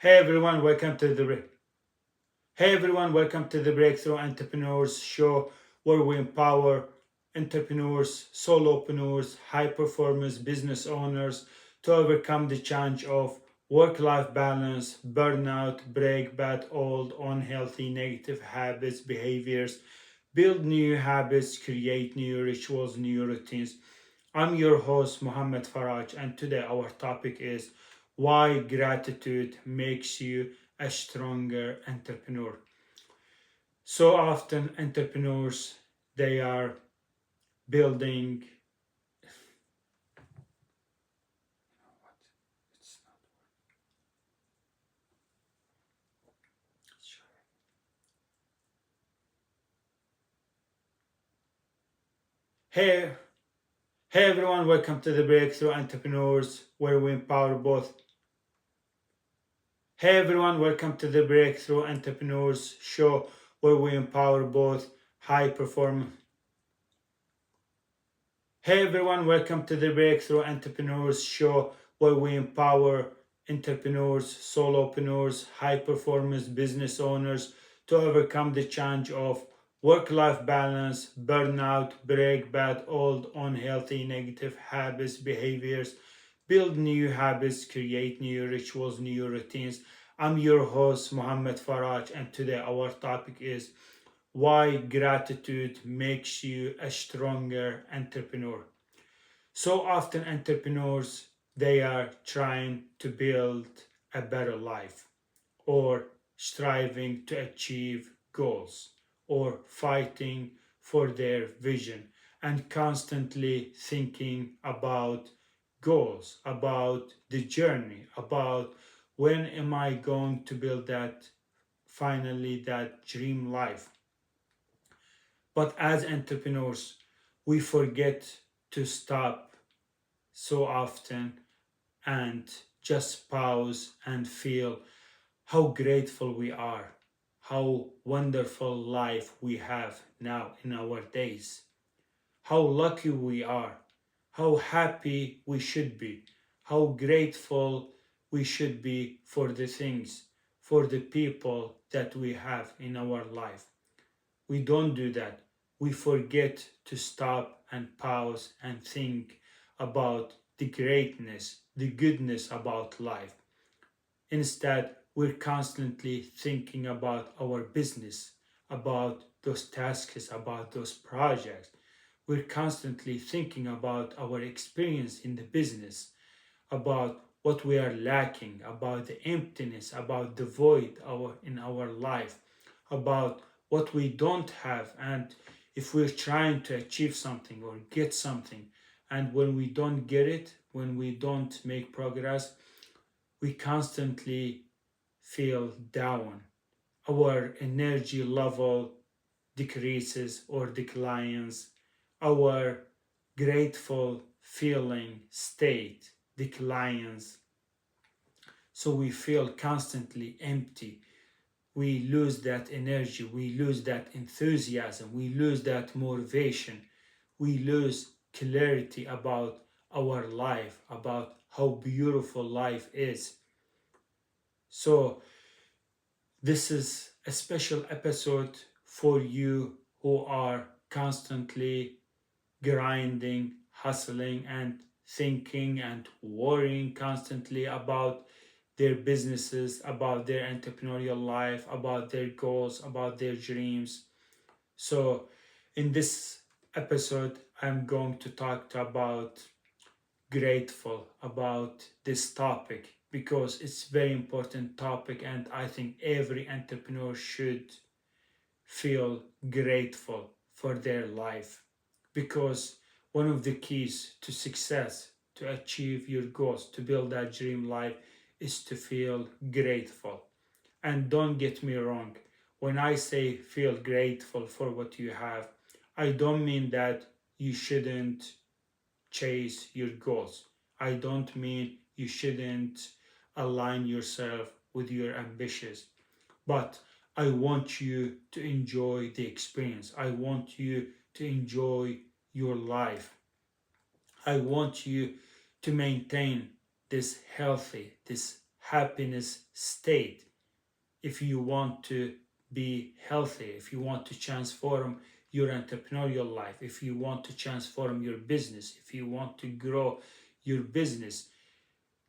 Hey everyone, welcome to the Breakthrough Entrepreneurs Show, where we empower entrepreneurs, solopreneurs, high performers, business owners to overcome the challenge of work-life balance, burnout, break bad old, unhealthy, negative habits, behaviors, build new habits, create new rituals, new routines. I'm your host, Mohammed Faraj, and today our topic is why gratitude makes you a stronger entrepreneur. So often, entrepreneurs they are building. Hey, hey everyone, welcome to the Breakthrough Entrepreneurs, where we empower both. Hey everyone, welcome to the Breakthrough Entrepreneurs Show, where we empower both high performance. Hey everyone, welcome to the Breakthrough Entrepreneurs Show, where we empower entrepreneurs, solopreneurs, high performance business owners to overcome the challenge of work life balance, burnout, break bad, old, unhealthy, negative habits, behaviors, build new habits, create new rituals, new routines. I'm your host, Mohammed Faraj, and today our topic is why gratitude makes you a stronger entrepreneur. So often entrepreneurs they are trying to build a better life or striving to achieve goals or fighting for their vision and constantly thinking about goals, about the journey, about when am I going to build that finally that dream life. But as entrepreneurs, we forget to stop so often and just pause and feel how grateful we are, how wonderful life we have now in our days, how lucky we are, how happy we should be, how grateful we should be for the things, for the people that we have in our life. We don't do that. We forget to stop and pause and think about the greatness, the goodness about life. Instead, we're constantly thinking about our business, about those tasks, about those projects. We're constantly thinking about our experience in the business, about what we are lacking, about the emptiness, about the void in our life, about what we don't have, and if we're trying to achieve something or get something, and when we don't get it, when we don't make progress, we constantly feel down. Our energy level decreases or declines. Our grateful feeling state declines. So we feel constantly empty. We lose that energy. We lose that enthusiasm. We lose that motivation. We lose clarity about our life, about how beautiful life is. So, this is a special episode for you who are constantly grinding, hustling, and thinking and worrying constantly about their businesses, about their entrepreneurial life, about their goals, about their dreams. So, in this episode, I'm going to talk about grateful about this topic because it's very important topic and I think every entrepreneur should feel grateful for their life because one of the keys to success to achieve your goals to build that dream life is to feel grateful. And don't get me wrong, when I say feel grateful for what you have, I don't mean that you shouldn't chase your goals. I don't mean you shouldn't align yourself with your ambitions, but I want you to enjoy the experience. I want you to enjoy your life. I want you to maintain this healthy, this happiness state. If you want to be healthy, if you want to transform your entrepreneurial life, if you want to transform your business, if you want to grow your business,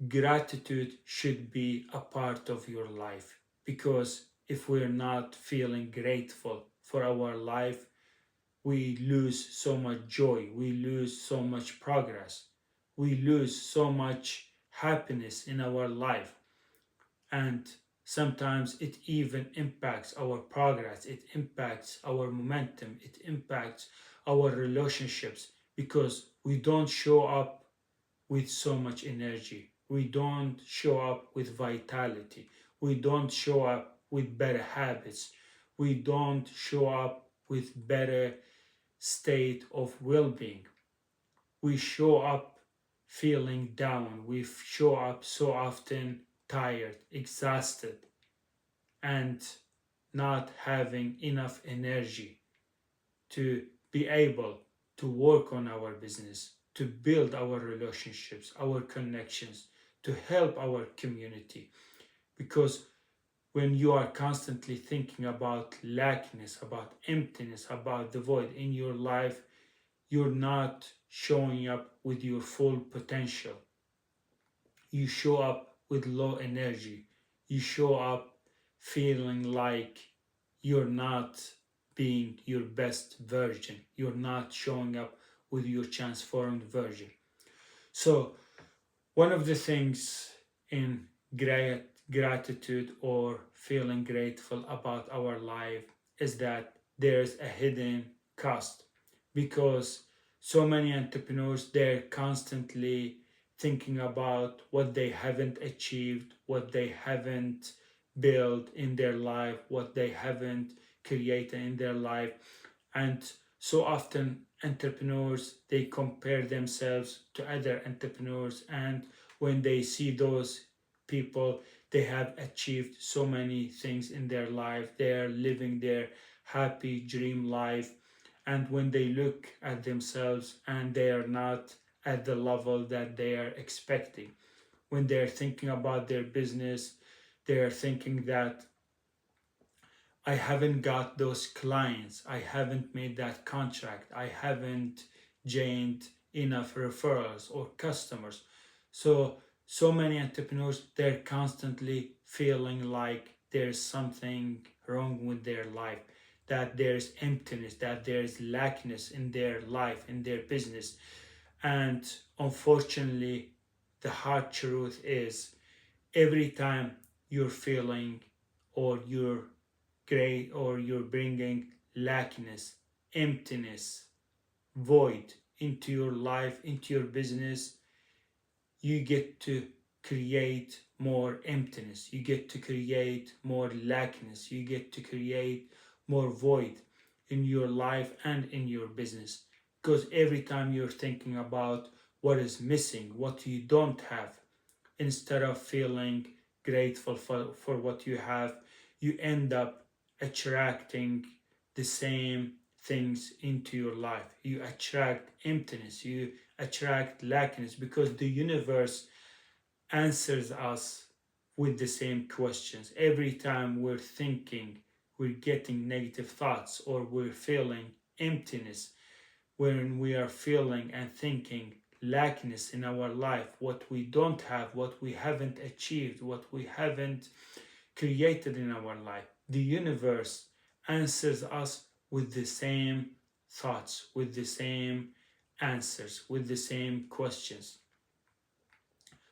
gratitude should be a part of your life. Because if we're not feeling grateful for our life, we lose so much joy, we lose so much progress, we lose so much happiness in our life. And sometimes it even impacts our progress, it impacts our momentum, it impacts our relationships, because we don't show up with so much energy, we don't show up with vitality, we don't show up with better habits, we don't show up with better state of well-being. We show up feeling down, we show up so often tired, exhausted, and not having enough energy to be able to work on our business, to build our relationships, our connections, to help our community. Because when you are constantly thinking about lackness, about emptiness, about the void in your life, you're not showing up with your full potential. You show up with low energy. You show up feeling like you're not being your best version. You're not showing up with your transformed version. So, one of the things in gratitude or feeling grateful about our life is that there's a hidden cost, because so many entrepreneurs, they're constantly thinking about what they haven't achieved, what they haven't built in their life, what they haven't created in their life. And so often entrepreneurs, they compare themselves to other entrepreneurs, and when they see those people, they have achieved so many things in their life, they are living their happy dream life, and when they look at themselves and they are not at the level that they are expecting, when they're thinking about their business, they are thinking that I haven't got those clients, I haven't made that contract, I haven't gained enough referrals or customers. So many entrepreneurs, they're constantly feeling like there's something wrong with their life, that there's emptiness, that there's lackness in their life, in their business. And unfortunately, the hard truth is, every time you're feeling or you're great or you're bringing lackness, emptiness, void into your life, into your business, you get to create more emptiness, you get to create more lackness, you get to create more void in your life and in your business. Because every time you're thinking about what is missing, what you don't have, instead of feeling grateful for what you have, you end up attracting the same things into your life. You attract emptiness, you attract lackness, because the universe answers us with the same questions. Every time we're thinking, we're getting negative thoughts, or we're feeling emptiness, when we are feeling and thinking lackness in our life, what we don't have, what we haven't achieved, what we haven't created in our life, the universe answers us with the same thoughts, with the same answers, with the same questions.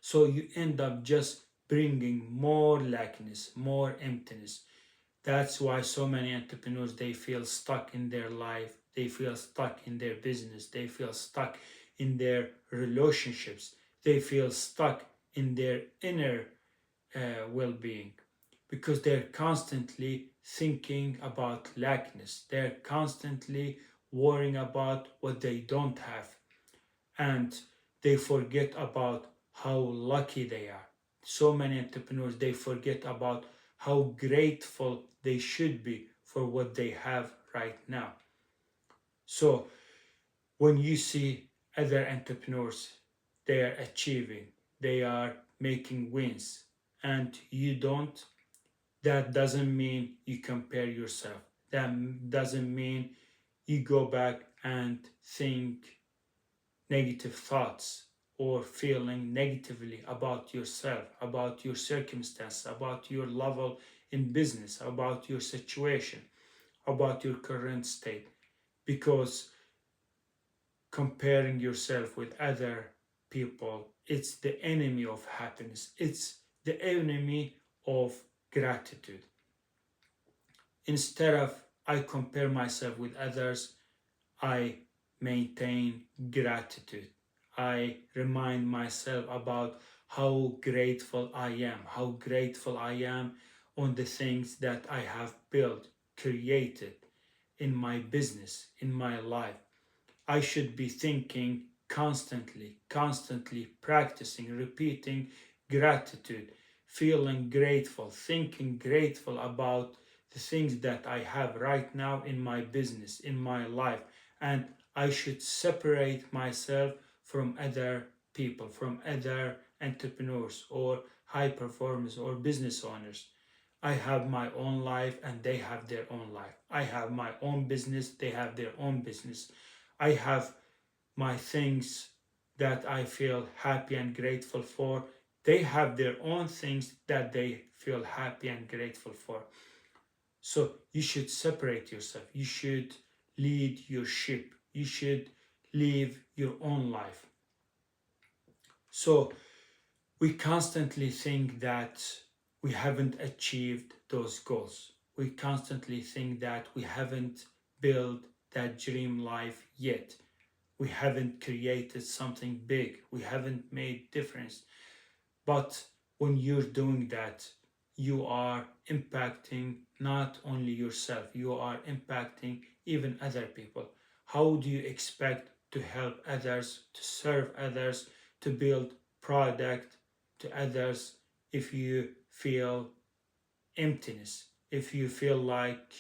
So you end up just bringing more lackness, more emptiness. That's why so many entrepreneurs, they feel stuck in their life, they feel stuck in their business, they feel stuck in their relationships, they feel stuck in their inner well-being, because they're constantly thinking about lackness, they're constantly worrying about what they don't have, and they forget about how lucky they are. So many entrepreneurs, they forget about how grateful they should be for what they have right now. So when you see other entrepreneurs, they are achieving, they are making wins, and you don't, that doesn't mean you compare yourself. That doesn't mean you go back and think negative thoughts or feeling negatively about yourself, about your circumstance, about your level in business, about your situation, about your current state. Because comparing yourself with other people, it's the enemy of happiness, it's the enemy of gratitude. Instead of I compare myself with others, I maintain gratitude. I remind myself about how grateful I am, how grateful I am on the things that I have built, created in my business, in my life. I should be thinking constantly practicing, repeating gratitude, feeling grateful, thinking grateful about the things that I have right now in my business, in my life. And I should separate myself from other people, from other entrepreneurs or high performers or business owners. I have my own life and they have their own life. I have my own business, they have their own business. I have my things that I feel happy and grateful for. They have their own things that they feel happy and grateful for. So you should separate yourself. You should lead your ship. You should live your own life. So we constantly think that we haven't achieved those goals. We constantly think that we haven't built that dream life yet. We haven't created something big. We haven't made difference. But when you're doing that, you are impacting not only yourself, you are impacting even other people. How do you expect to help others, to serve others, to build product to others if you feel emptiness, if you feel like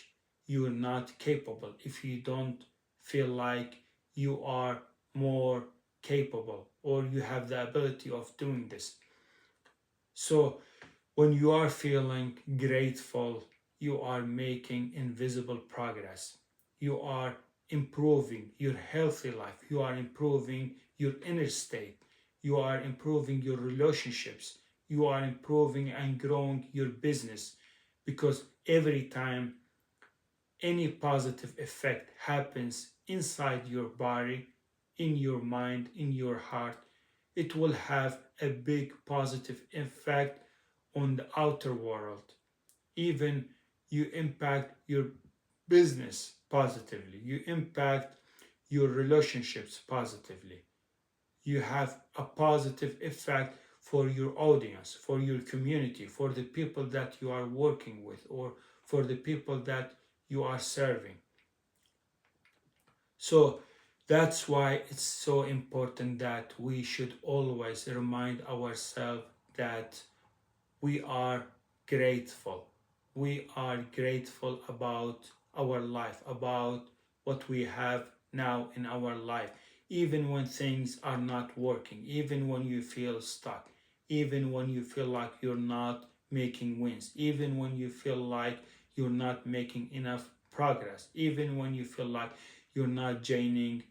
you're not capable, if you don't feel like you are more capable or you have the ability of doing this? So when you are feeling grateful, you are making invisible progress. You are improving your healthy life. You are improving your inner state. You are improving your relationships. You are improving and growing your business, because every time any positive effect happens inside your body, in your mind, in your heart, it will have a big positive effect on the outer world. Even you impact your business positively, you impact your relationships positively. You have a positive effect for your audience, for your community, for the people that you are working with, or for the people that you are serving. So that's why it's so important that we should always remind ourselves that we are grateful. We are grateful about our life, about what we have now in our life, even when things are not working, even when you feel stuck, even when you feel like you're not making wins, even when you feel like you're not making enough progress, even when you feel like you're not gaining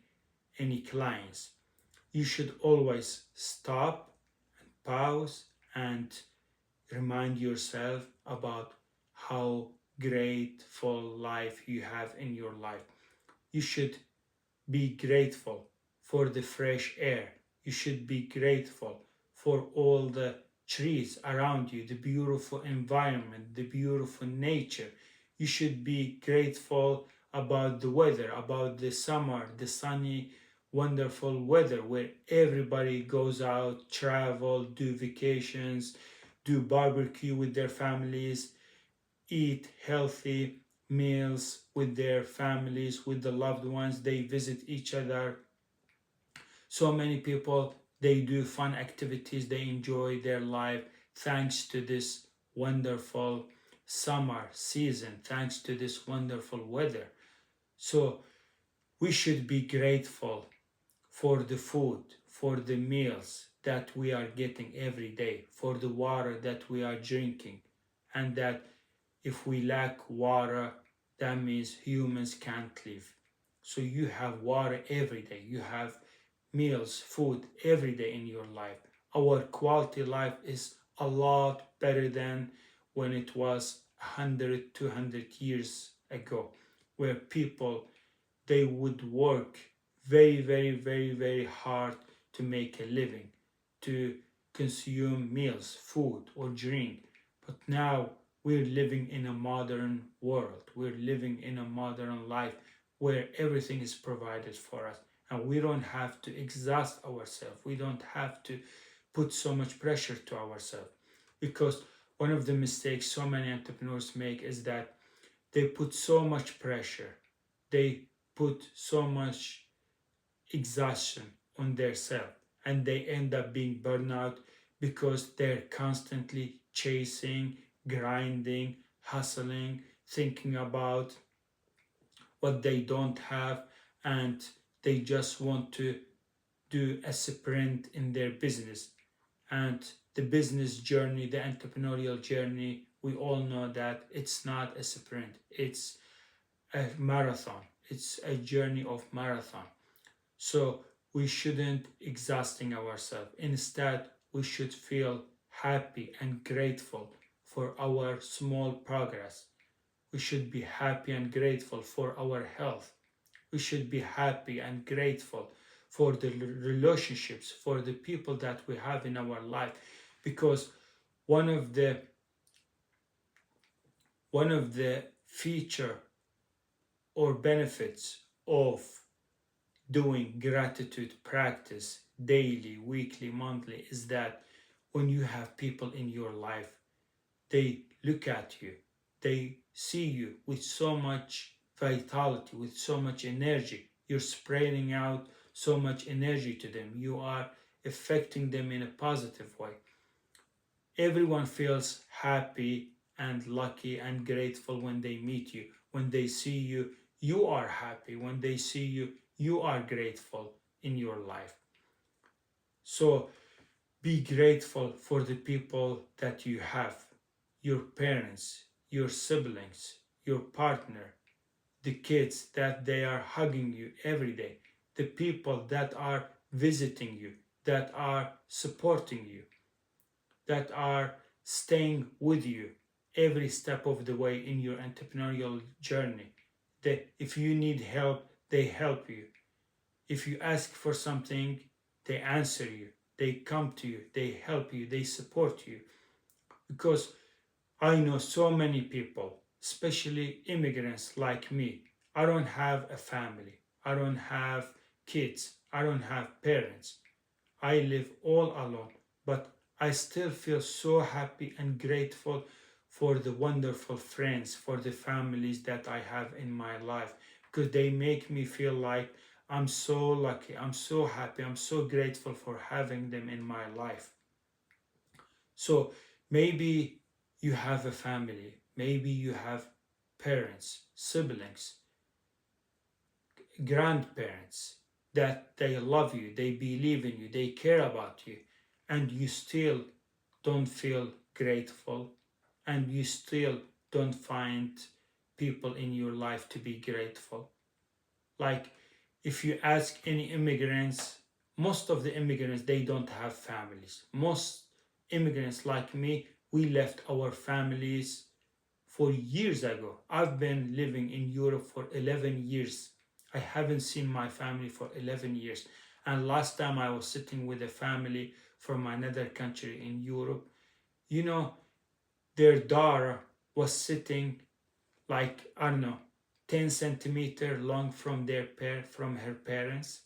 any clients. You should always stop and pause and remind yourself about how grateful life you have in your life. You should be grateful for the fresh air. You should be grateful for all the trees around you, the beautiful environment, the beautiful nature. You should be grateful about the weather, about the summer, the sunny, wonderful weather where everybody goes out, travel, do vacations, do barbecue with their families, eat healthy meals with their families, with the loved ones. They visit each other. So many people, they do fun activities, they enjoy their life thanks to this wonderful summer season, thanks to this wonderful weather. So we should be grateful for the food, for the meals that we are getting every day, for the water that we are drinking, and that if we lack water, that means humans can't live. So you have water every day, you have meals, food every day in your life. Our quality life is a lot better than when it was 100, 200 years ago, where people, they would work very, very, very, very hard to make a living, to consume meals, food, or drink. But now we're living in a modern world. We're living in a modern life where everything is provided for us. And we don't have to exhaust ourselves. We don't have to put so much pressure to ourselves. Because one of the mistakes so many entrepreneurs make is that they put so much pressure. They put so much exhaustion on their self, and they end up being burnout because they're constantly chasing, grinding, hustling, thinking about what they don't have, and they just want to do a sprint in their business. And the business journey, the entrepreneurial journey, we all know that it's not a sprint, it's a marathon. It's a journey of marathon. So we shouldn't exhausting ourselves. Instead, we should feel happy and grateful for our small progress. We should be happy and grateful for our health. We should be happy and grateful for the relationships, for the people that we have in our life, because one of the feature or benefits of doing gratitude practice daily, weekly, monthly is that when you have people in your life, they look at you, they see you with so much vitality, with so much energy. You're spreading out so much energy to them. You are affecting them in a positive way. Everyone feels happy and lucky and grateful when they meet you. When they see you, you are happy. When they see you, you are grateful in your life. So be grateful for the people that you have, your parents, your siblings, your partner, the kids that they are hugging you every day, the people that are visiting you, that are supporting you, that are staying with you every step of the way in your entrepreneurial journey. If you need help, they help you. If you ask for something, they answer you, they come to you, they help you, they support you. Because I know so many people, especially immigrants like me. I don't have a family, I don't have kids, I don't have parents. I live all alone, but I still feel so happy and grateful for the wonderful friends, for the families that I have in my life, because they make me feel like I'm so lucky, I'm so happy, I'm so grateful for having them in my life. So maybe you have a family, maybe you have parents, siblings, grandparents that they love you, they believe in you, they care about you, and you still don't feel grateful, and you still don't find people in your life to be grateful. Like if you ask any immigrants, most of the immigrants, they don't have families. Most immigrants like me, we left our families for years ago. I've been living in Europe for 11 years. I haven't seen my family for 11 years. And last time I was sitting with a family from another country in Europe, you know, their daughter was sitting like, I don't know, 10 centimeter long from from her parents.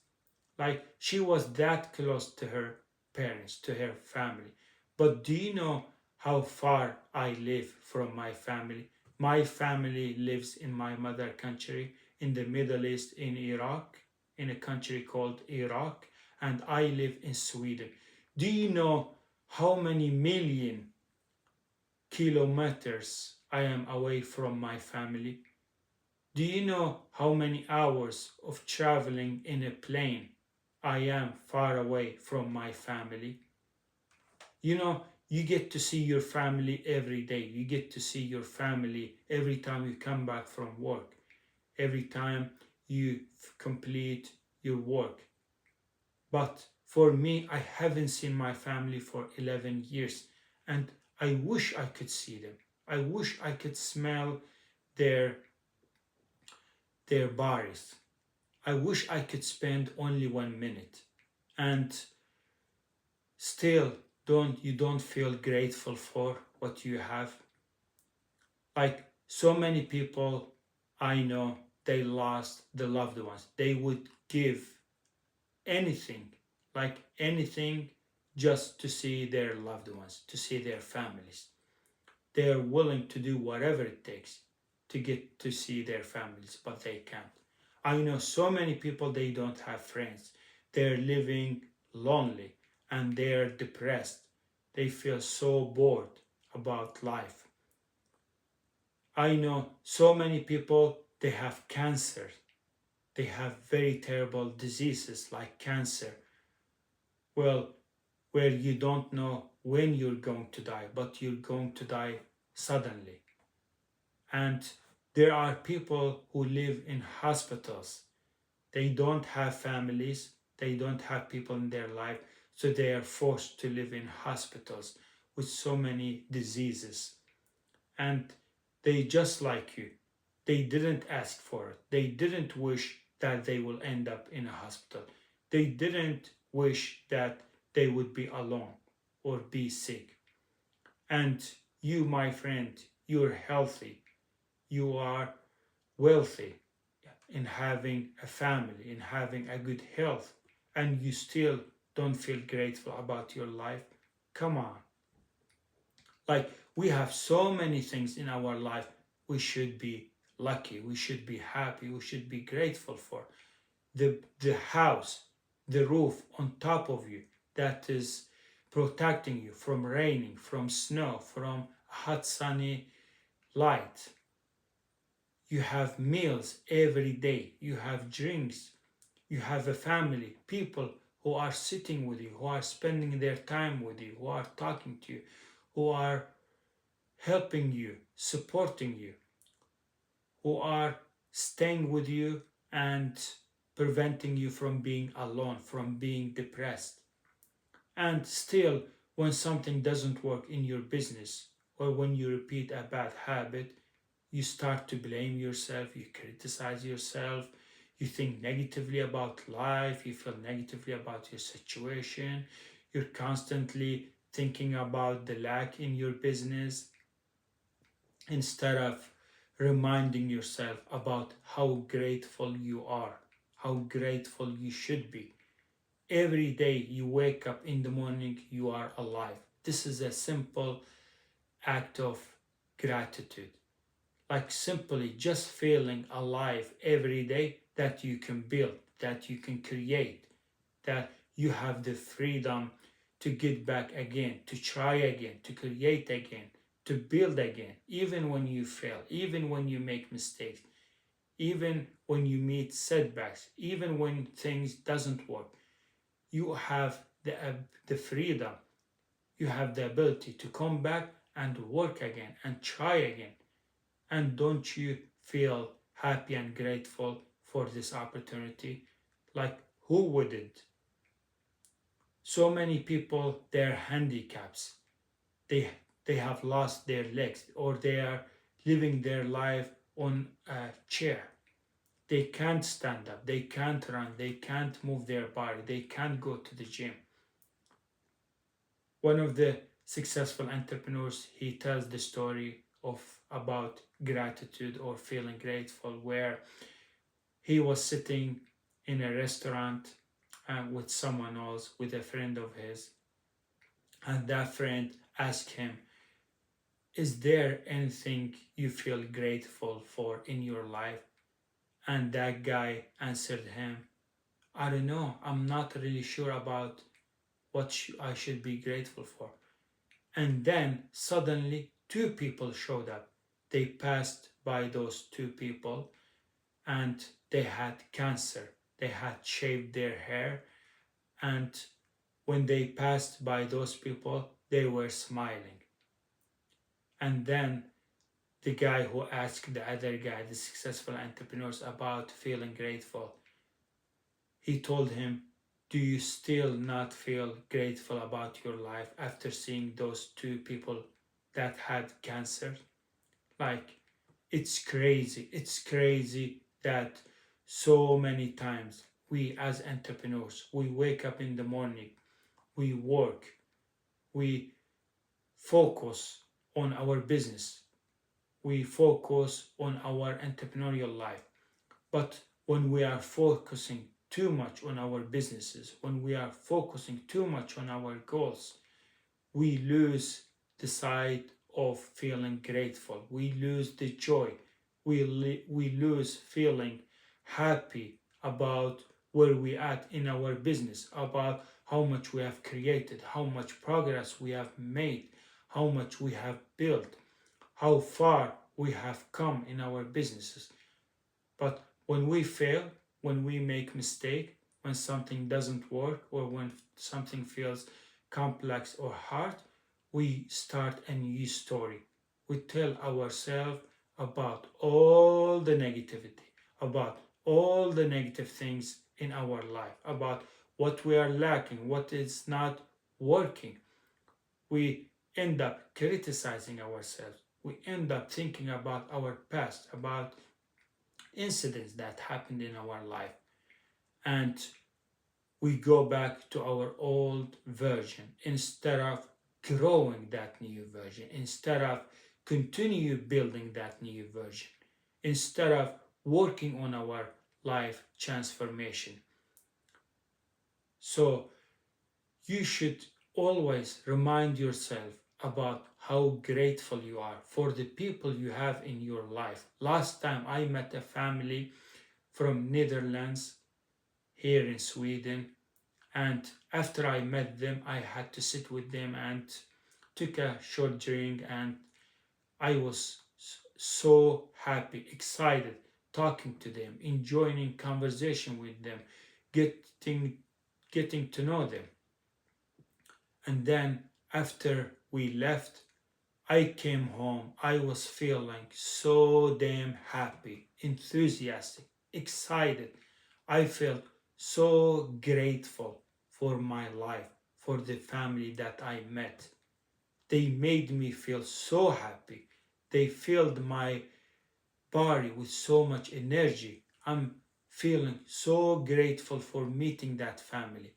Like she was that close to her parents, to her family. But do you know how far I live from my family? My family lives in my mother country, in the Middle East, in Iraq, in a country called Iraq, and I live in Sweden. Do you know how many million kilometers I am away from my family? Do you know how many hours of traveling in a plane I am far away from my family? You know, you get to see your family every day. You get to see your family every time you come back from work, every time you complete your work. But for me, I haven't seen my family for 11 years, and I wish I could see them. I wish I could smell their their bodies. I wish I could spend only 1 minute. And still, don't feel grateful for what you have? Like so many people I know, they lost the loved ones. They would give anything, like anything, just to see their loved ones, to see their families. They are willing to do whatever it takes to get to see their families, but they can't. I know so many people, they don't have friends. They're living lonely and they're depressed. They feel so bored about life. I know so many people, they have cancer. They have very terrible diseases like cancer. Well, where you don't know when you're going to die, but you're going to die suddenly. And there are people who live in hospitals. They don't have families, they don't have people in their life, so they are forced to live in hospitals with so many diseases. And they just like you. They didn't ask for it. They didn't wish that they will end up in a hospital. They didn't wish that they would be alone or be sick. And you, my friend, you're healthy. You are wealthy in having a family, in having a good health, and you still don't feel grateful about your life. Come on. Like, we have so many things in our life we should be lucky, we should be happy, we should be grateful for. The house, the roof on top of you that is protecting you from raining, from snow, from hot sunny light. You have meals every day, you have drinks, you have a family, people who are sitting with you, who are spending their time with you, who are talking to you, who are helping you, supporting you, who are staying with you and preventing you from being alone, from being depressed. And still, when something doesn't work in your business or when you repeat a bad habit, you start to blame yourself, you criticize yourself, you think negatively about life, you feel negatively about your situation, you're constantly thinking about the lack in your business instead of reminding yourself about how grateful you are, how grateful you should be. Every day you wake up in the morning, you are alive. This is a simple act of gratitude. Like simply just feeling alive every day, that you can build, that you can create, that you have the freedom to get back again, to try again, to create again, to build again, even when you fail, even when you make mistakes, even when you meet setbacks, even when things doesn't work. You have the freedom, you have the ability to come back and work again and try again. And don't you feel happy and grateful for this opportunity? Like, who wouldn't? So many people, their handicaps, they they have lost their legs, or they are living their life on a chair. They can't stand up, they can't run, they can't move their body, they can't go to the gym. One of the successful entrepreneurs, he tells the story of about gratitude or feeling grateful, where he was sitting in a restaurant with someone else, with a friend of his, and that friend asked him, is there anything you feel grateful for in your life? And that guy answered him, I don't know, I'm not really sure about what I should be grateful for. And then suddenly two people showed up. They passed by those two people and they had cancer. They had shaved their hair, and when they passed by those people, they were smiling. And then the guy who asked the other guy, the successful entrepreneurs, about feeling grateful, he told him, do you still not feel grateful about your life after seeing those two people that had cancer? Like, it's crazy. It's crazy that so many times we as entrepreneurs, we wake up in the morning, we work, we focus on our business, we focus on our entrepreneurial life. But when we are focusing too much on our businesses, when we are focusing too much on our goals, we lose the sight of feeling grateful. We lose the joy. We lose feeling happy about where we at in our business, about how much we have created, how much progress we have made, how much we have built, how far we have come in our businesses. But when we fail, when we make mistake, when something doesn't work, or when something feels complex or hard, we start a new story. We tell ourselves about all the negativity, about all the negative things in our life, about what we are lacking, what is not working. We end up criticizing ourselves. We end up thinking about our past, about incidents that happened in our life, and we go back to our old version instead of growing that new version, instead of continue building that new version, instead of working on our life transformation. So you should always remind yourself about how grateful you are for the people you have in your life. Last time I met a family from Netherlands here in Sweden, and after I met them, I had to sit with them and took a short drink, and I was so happy, excited, talking to them, enjoying conversation with them, getting to know them. And then after we left, I came home. I was feeling so damn happy, enthusiastic, excited. I felt so grateful for my life, for the family that I met. They made me feel so happy. They filled my body with so much energy. I'm feeling so grateful for meeting that family.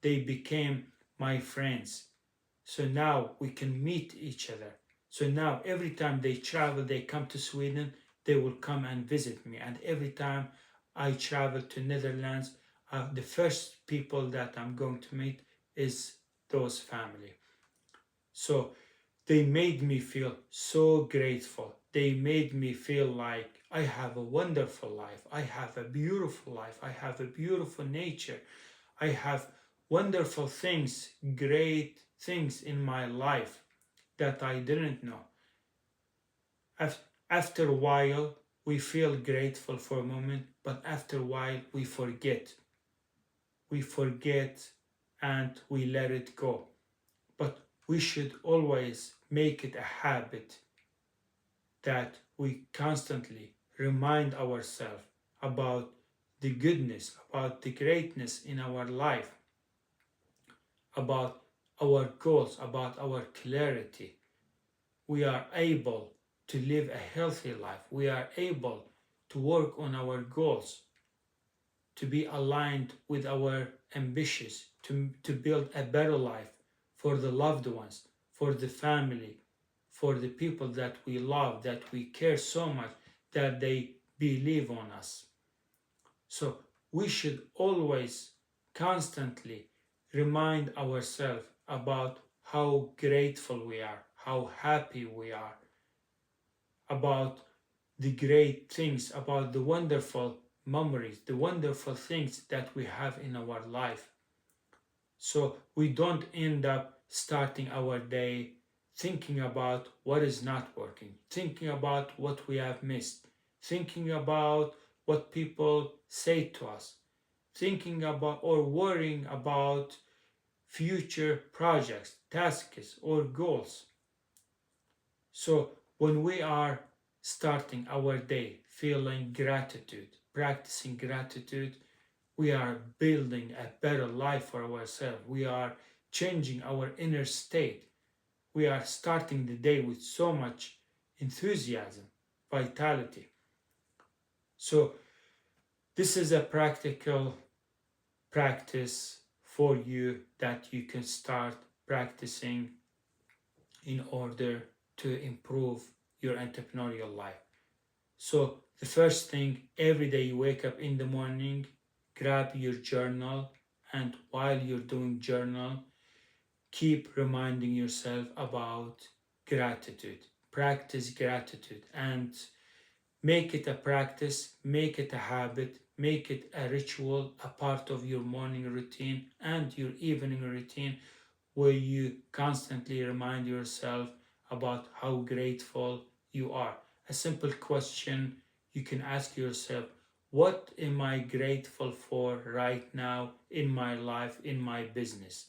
They became my friends. So now we can meet each other. So now every time they travel, they come to Sweden, they will come and visit me. And every time I travel to Netherlands, the first people that I'm going to meet is those family. So they made me feel so grateful. They made me feel like I have a wonderful life. I have a beautiful life. I have a beautiful nature. I have wonderful things, great things in my life that I didn't know. After a while, we feel grateful for a moment, but after a while, we forget. We forget and we let it go. But we should always make it a habit that we constantly remind ourselves about the goodness, about the greatness in our life, about our goals, about our clarity. We are able to live a healthy life. We are able to work on our goals, to be aligned with our ambitions, to build a better life for the loved ones, for the family, for the people that we love, that we care so much, that they believe on us. So we should always constantly remind ourselves about how grateful we are, how happy we are, about the great things, about the wonderful memories, the wonderful things that we have in our life. So we don't end up starting our day thinking about what is not working, thinking about what we have missed, thinking about what people say to us, thinking about or worrying about future projects, tasks, or goals. So when we are starting our day feeling gratitude, practicing gratitude, we are building a better life for ourselves. We are changing our inner state. We are starting the day with so much enthusiasm, vitality. So this is a practical practice for you that you can start practicing in order to improve your entrepreneurial life. So the first thing, every day you wake up in the morning, grab your journal, and while you're doing journal, keep reminding yourself about gratitude. Practice gratitude and make it a practice, make it a habit, make it a ritual, a part of your morning routine and your evening routine, where you constantly remind yourself about how grateful you are. A simple question you can ask yourself: what am I grateful for right now in my life, in my business?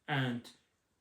And